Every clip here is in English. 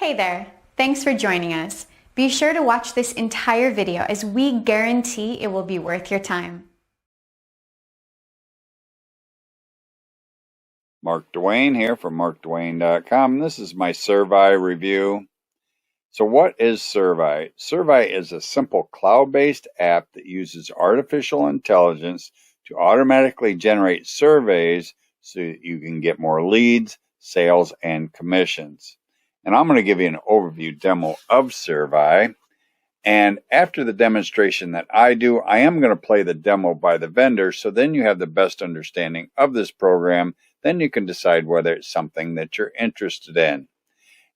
Hey there, thanks for joining us. Be sure to watch this entire video as we guarantee it will be worth your time. Mark Dwayne here from markdwayne.com. This is my SurvAI review. So what is SurvAI? SurvAI is a simple cloud-based app that uses artificial intelligence to automatically generate surveys so that you can get more leads, sales, and commissions. And I'm going to give you an overview demo of SurvAI. And after the demonstration that I do, I am going to play the demo by the vendor, so then you have the best understanding of this program. Then you can decide whether it's something that you're interested in.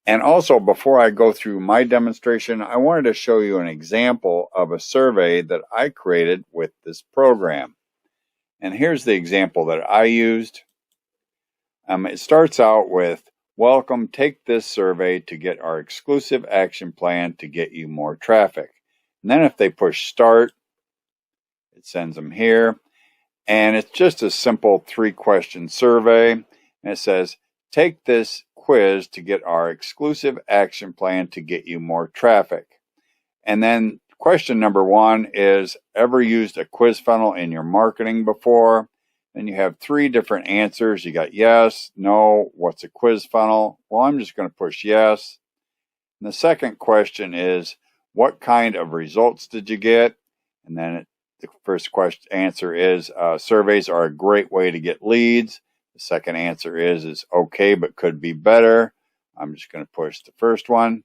And also, before I go through my demonstration, I wanted to show you an example of a survey that I created with this program. And here's the example that I used. It starts out with, "Welcome, take this survey to get our exclusive action plan to get you more traffic." And then if they push start, it sends them here. And it's just a simple 3-question survey. And it says, "Take this quiz to get our exclusive action plan to get you more traffic." And then question number 1 is, ever used a quiz funnel in your marketing before? Then you have 3 different answers. You got yes, no, what's a quiz funnel? Well, I'm just going to push yes. And the second question is, what kind of results did you get? And then the first answer is, surveys are a great way to get leads. The second answer is okay, but could be better. I'm just going to push the first one.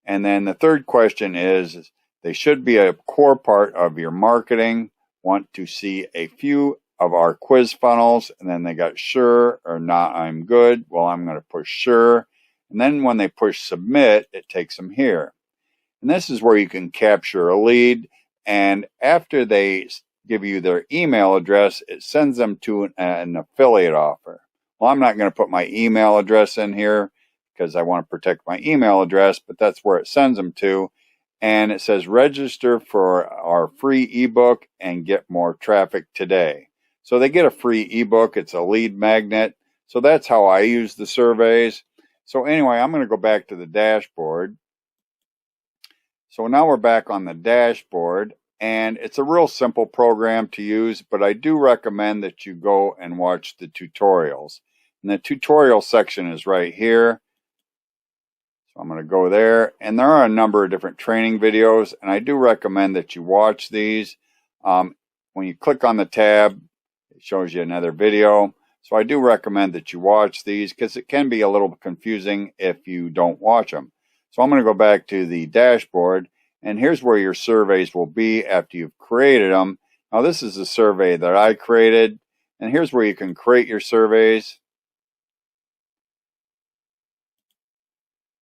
And then the third question is, they should be a core part of your marketing. Want to see a few of our quiz funnels. And then they got sure or not, I'm good. Well, I'm going to push sure. And then when they push submit, it takes them here. And this is where you can capture a lead. And after they give you their email address, it sends them to an affiliate offer. Well, I'm not going to put my email address in here because I want to protect my email address, but that's where it sends them to. And it says, register for our free ebook and get more traffic today. So they get a free ebook. It's a lead magnet. So that's how I use the surveys. So anyway, I'm going to go back to the dashboard. So now we're back on the dashboard, and it's a real simple program to use, but I do recommend that you go and watch the tutorials. And the tutorial section is right here. So I'm going to go there, and there are a number of different training videos, and I do recommend that you watch these. When you click on the tab, it shows you another video. So I do recommend that you watch these because it can be a little confusing if you don't watch them. So I'm going to go back to the dashboard, and here's where your surveys will be after you've created them. Now this is a survey that I created, and here's where you can create your surveys.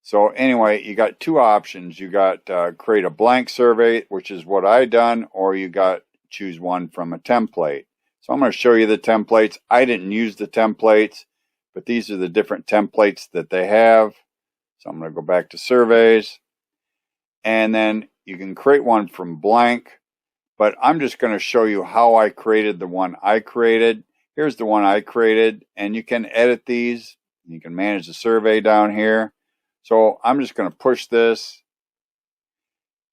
So anyway, you got 2 options. You got create a blank survey, which is what I done, or you got choose one from a template. So I'm going to show you the templates. I didn't use the templates, but these are the different templates that they have. So I'm going to go back to surveys, and then you can create one from blank, but I'm just going to show you how I created the one I created. Here's the one I created, and you can edit these. You can manage the survey down here. So I'm just going to push this,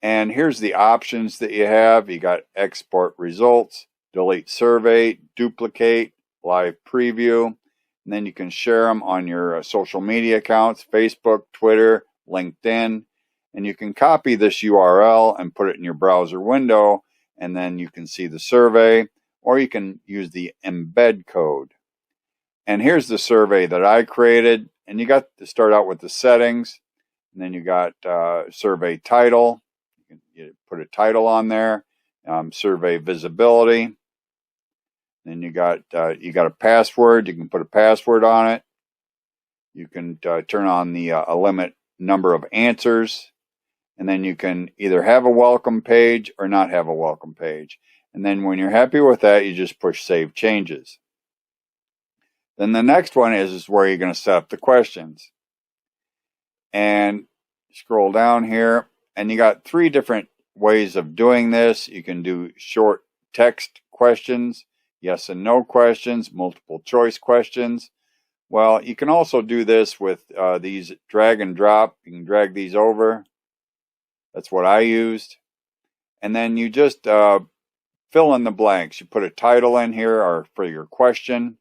and here's the options that you have. You got export results, delete survey, duplicate, live preview. And then you can share them on your social media accounts, Facebook, Twitter, LinkedIn. And you can copy this URL and put it in your browser window, and then you can see the survey, or you can use the embed code. And here's the survey that I created. And you got to start out with the settings. And then you got survey title. You put a title on there. Survey visibility. Then you got a password. You can put a password on it. You can turn on the limit number of answers, and then you can either have a welcome page or not have a welcome page. And then when you're happy with that, you just push Save Changes. Then the next one is where you're going to set up the questions. And scroll down here, and you got 3 different ways of doing this. You can do short text questions, yes and no questions, multiple choice questions. Well, you can also do this with these drag and drop. You can drag these over. That's what I used. And then you just fill in the blanks. You put a title in here or for your question.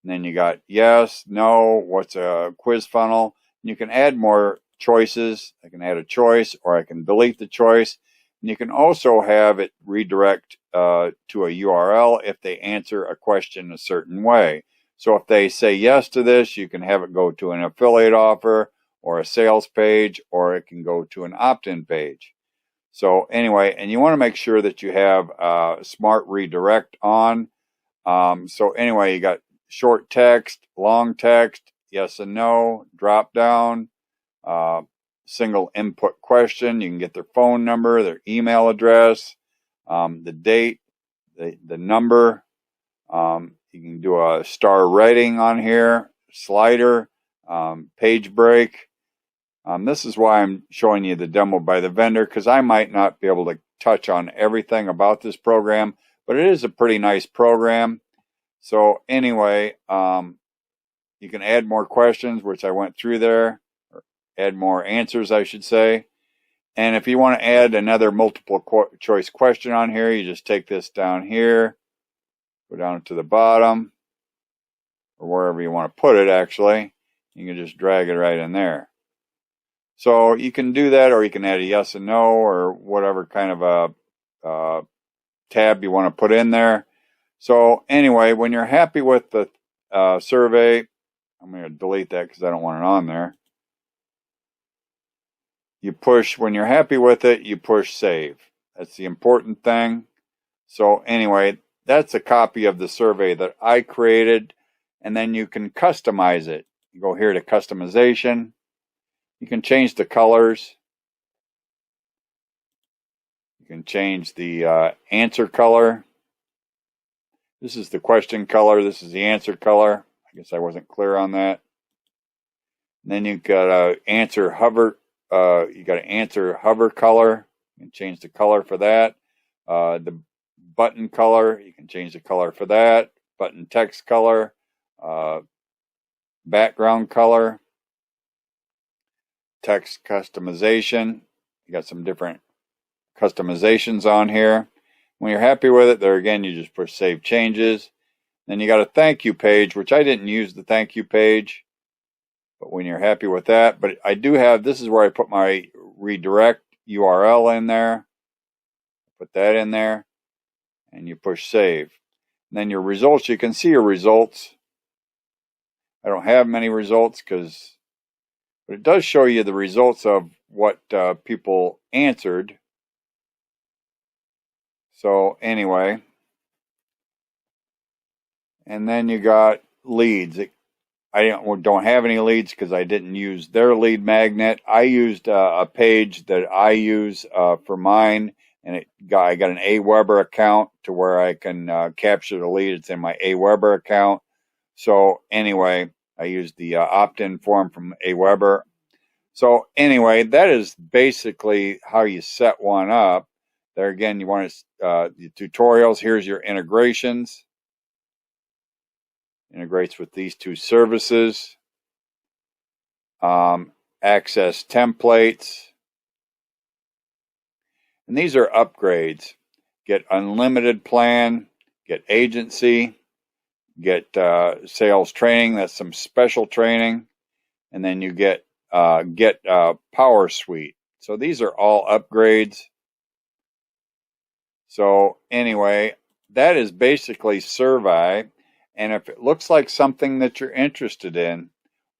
And then you got yes, no, what's a quiz funnel. And you can add more choices. I can add a choice or I can delete the choice. And you can also have it redirect to a URL if they answer a question a certain way. So if they say yes to this, you can have it go to an affiliate offer or a sales page, or it can go to an opt-in page. So anyway, and you want to make sure that you have smart redirect on. So anyway, you got short text, long text, yes and no, drop down, single input question. You can get their phone number, their email address, the date, the number. You can do a star rating on here, slider, page break. This is why I'm showing you the demo by the vendor, because I might not be able to touch on everything about this program, but it is a pretty nice program. So anyway, you can add more questions, which I went through there, or add more answers, I should say. And if you want to add another multiple choice question on here, you just take this down here, go down to the bottom, or wherever you want to put it, actually. You can just drag it right in there. So you can do that, or you can add a yes and no, or whatever kind of a tab you want to put in there. So anyway, when you're happy with the survey, I'm going to delete that because I don't want it on there. You push, when you're happy with it, you push save. That's the important thing. So anyway, that's a copy of the survey that I created, and then you can customize it. You go here to customization. You can change the colors. You can change the answer color. This is the question color. This is the answer color. I guess I wasn't clear on that. And then you've got a answer hover. You got an answer hover color. You can change the color for that. The button color, you can change the color for that. Button text color, background color, text customization. You got some different customizations on here. When you're happy with it, there again, you just push save changes. Then you got a thank you page, which I didn't use the thank you page, but when you're happy with that, but I do have, this is where I put my redirect URL in there. Put that in there, and you push save. And then your results, you can see your results. I don't have many results but it does show you the results of what people answered. So anyway, and then you got leads. I don't have any leads because I didn't use their lead magnet. I used a page that I use for mine, and I got an Aweber account to where I can capture the lead. It's in my Aweber account. So anyway, I used the opt-in form from Aweber. So anyway, that is basically how you set one up. There again, you want the tutorials. Here's your integrations. Integrates with these two services. Access templates. And these are upgrades. Get unlimited plan, get agency, get sales training. That's some special training. And then you get Power Suite. So these are all upgrades. So anyway, that is basically SurvAI. And if it looks like something that you're interested in,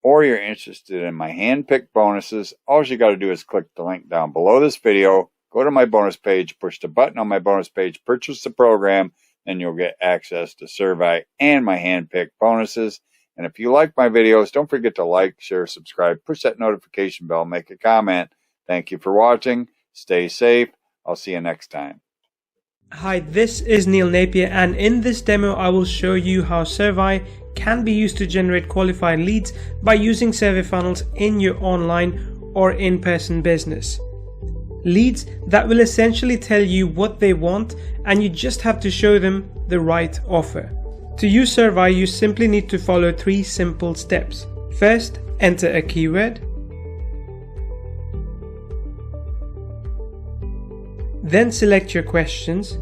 or you're interested in my hand-picked bonuses, all you got to do is click the link down below this video, go to my bonus page, push the button on my bonus page, purchase the program, and you'll get access to SurvAI and my hand-picked bonuses. And if you like my videos, don't forget to like, share, subscribe, push that notification bell, make a comment. Thank you for watching. Stay safe. I'll see you next time. Hi, this is Neil Napier, and in this demo I will show you how SurvAI can be used to generate qualified leads by using survey funnels in your online or in-person business. Leads that will essentially tell you what they want, and you just have to show them the right offer. To use SurvAI, you simply need to follow 3 simple steps. First, enter a keyword. Then select your questions.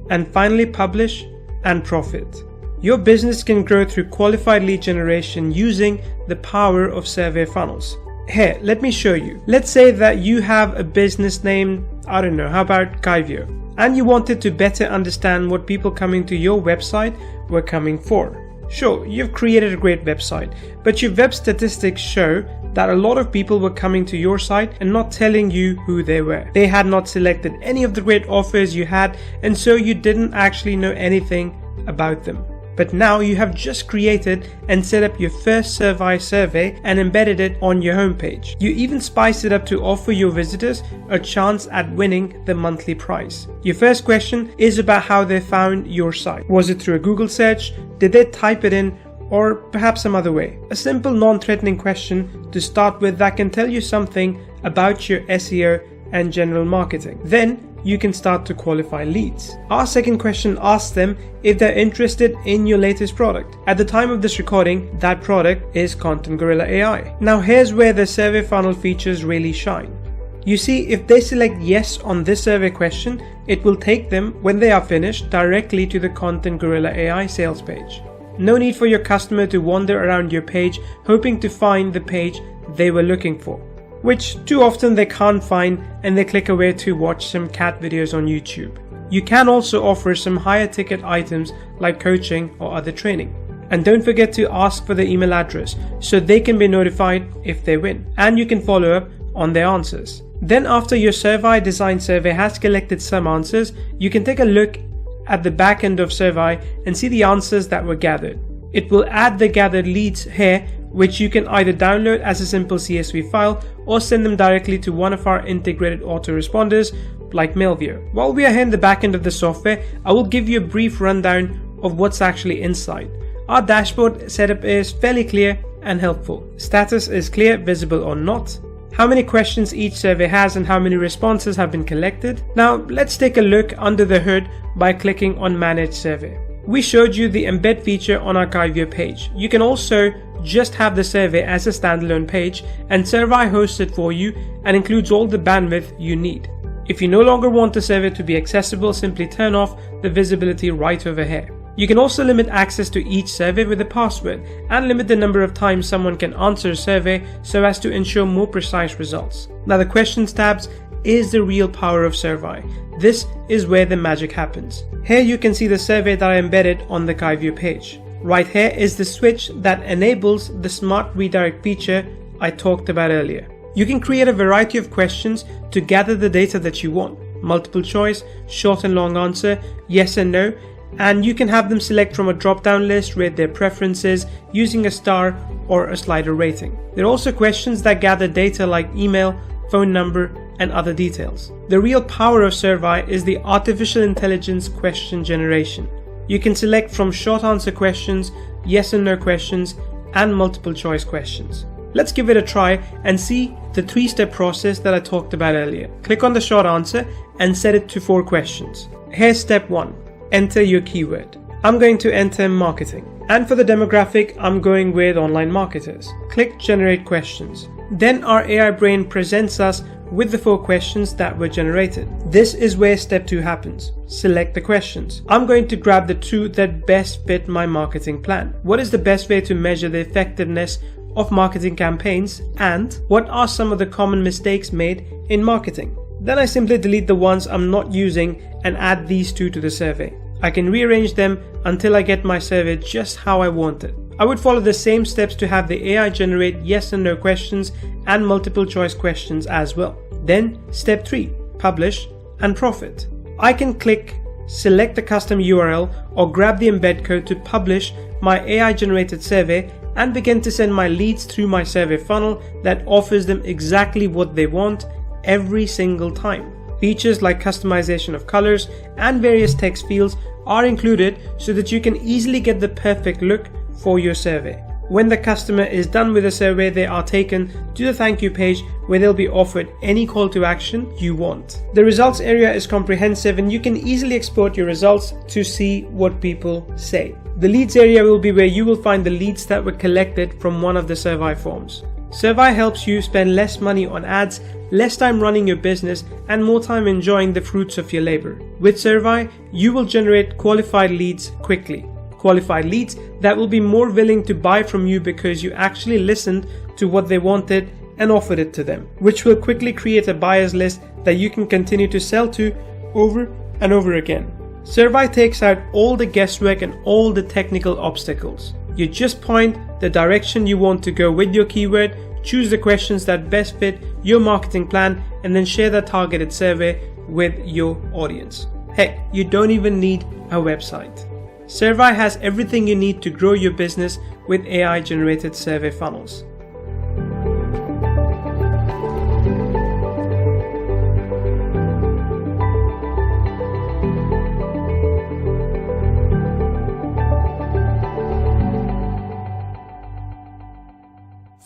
And finally, publish and profit. Your business can grow through qualified lead generation using the power of survey funnels. Here, let me show you. Let's say that you have a business named, I don't know, how about Kaivyo? And you wanted to better understand what people coming to your website were coming for. Sure, you've created a great website, but your web statistics show that a lot of people were coming to your site and not telling you who they were. They had not selected any of the great offers you had, and so you didn't actually know anything about them. But now you have just created and set up your first SurvAI survey and embedded it on your homepage. You even spiced it up to offer your visitors a chance at winning the monthly prize. Your first question is about how they found your site. Was it through a Google search? Did they type it in? Or perhaps some other way? A simple non-threatening question to start with that can tell you something about your SEO and general marketing. Then you can start to qualify leads. Our second question asks them if they're interested in your latest product. At the time of this recording, that product is Content Gorilla AI. Now here's where the survey funnel features really shine. You see, if they select yes on this survey question, it will take them, when they are finished, directly to the Content Gorilla AI sales page. No need for your customer to wander around your page hoping to find the page they were looking for, which too often they can't find and they click away to watch some cat videos on YouTube. You can also offer some higher ticket items like coaching or other training. And don't forget to ask for the email address so they can be notified if they win, and you can follow up on their answers. Then after your SurvAI design survey has collected some answers, you can take a look at the back end of SurvAI and see the answers that were gathered. It will add the gathered leads here, which you can either download as a simple CSV file or send them directly to one of our integrated autoresponders like Mailview. While we are here in the back end of the software, I will give you a brief rundown of what's actually inside. Our dashboard setup is fairly clear and helpful. Status is clear, visible or not. How many questions each survey has and how many responses have been collected. Now let's take a look under the hood by clicking on Manage Survey. We showed you the embed feature on our Kaivyo page. You can also just have the survey as a standalone page, and SurvAI hosts it for you and includes all the bandwidth you need. If you no longer want the survey to be accessible, simply turn off the visibility right over here. You can also limit access to each survey with a password and limit the number of times someone can answer a survey so as to ensure more precise results. Now the questions tabs is the real power of SurvAI. This is where the magic happens. Here you can see the survey that I embedded on the Kaivyo page. Right here is the switch that enables the smart redirect feature I talked about earlier. You can create a variety of questions to gather the data that you want. Multiple choice, short and long answer, yes and no, and you can have them select from a drop-down list, rate their preferences using a star or a slider rating. There are also questions that gather data like email, phone number, and other details. The real power of SurvAI is the artificial intelligence question generation. You can select from short answer questions, yes and no questions, and multiple choice questions. Let's give it a try and see the 3-step process that I talked about earlier. Click on the short answer and set it to 4 questions. Here's step 1. Enter your keyword. I'm going to enter marketing. And for the demographic, I'm going with online marketers. Click generate questions. Then our AI brain presents us with the 4 questions that were generated. This is where step 2 happens. Select the questions. I'm going to grab the 2 that best fit my marketing plan. What is the best way to measure the effectiveness of marketing campaigns, and what are some of the common mistakes made in marketing? Then I simply delete the ones I'm not using and add these 2 to the survey. I can rearrange them until I get my survey just how I want it. I would follow the same steps to have the AI generate yes and no questions and multiple choice questions as well. Then step 3, publish and profit. I can click select the custom URL or grab the embed code to publish my AI generated survey and begin to send my leads through my survey funnel that offers them exactly what they want every single time. Features like customization of colors and various text fields are included so that you can easily get the perfect look for your survey. When the customer is done with the survey, they are taken to the thank you page where they'll be offered any call to action you want. The results area is comprehensive and you can easily export your results to see what people say. The leads area will be where you will find the leads that were collected from one of the SurvAI forms. SurvAI helps you spend less money on ads, less time running your business, and more time enjoying the fruits of your labor. With SurvAI, you will generate qualified leads quickly. Qualified leads that will be more willing to buy from you because you actually listened to what they wanted and offered it to them, which will quickly create a buyer's list that you can continue to sell to over and over again. SurvAI takes out all the guesswork and all the technical obstacles. You just point the direction you want to go with your keyword, choose the questions that best fit your marketing plan, and then share that targeted survey with your audience. Heck, you don't even need a website. SurvAI has everything you need to grow your business with AI-generated survey funnels.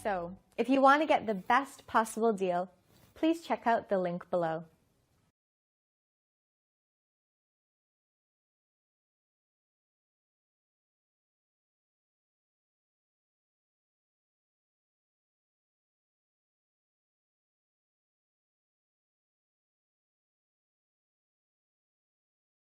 So, if you want to get the best possible deal, please check out the link below.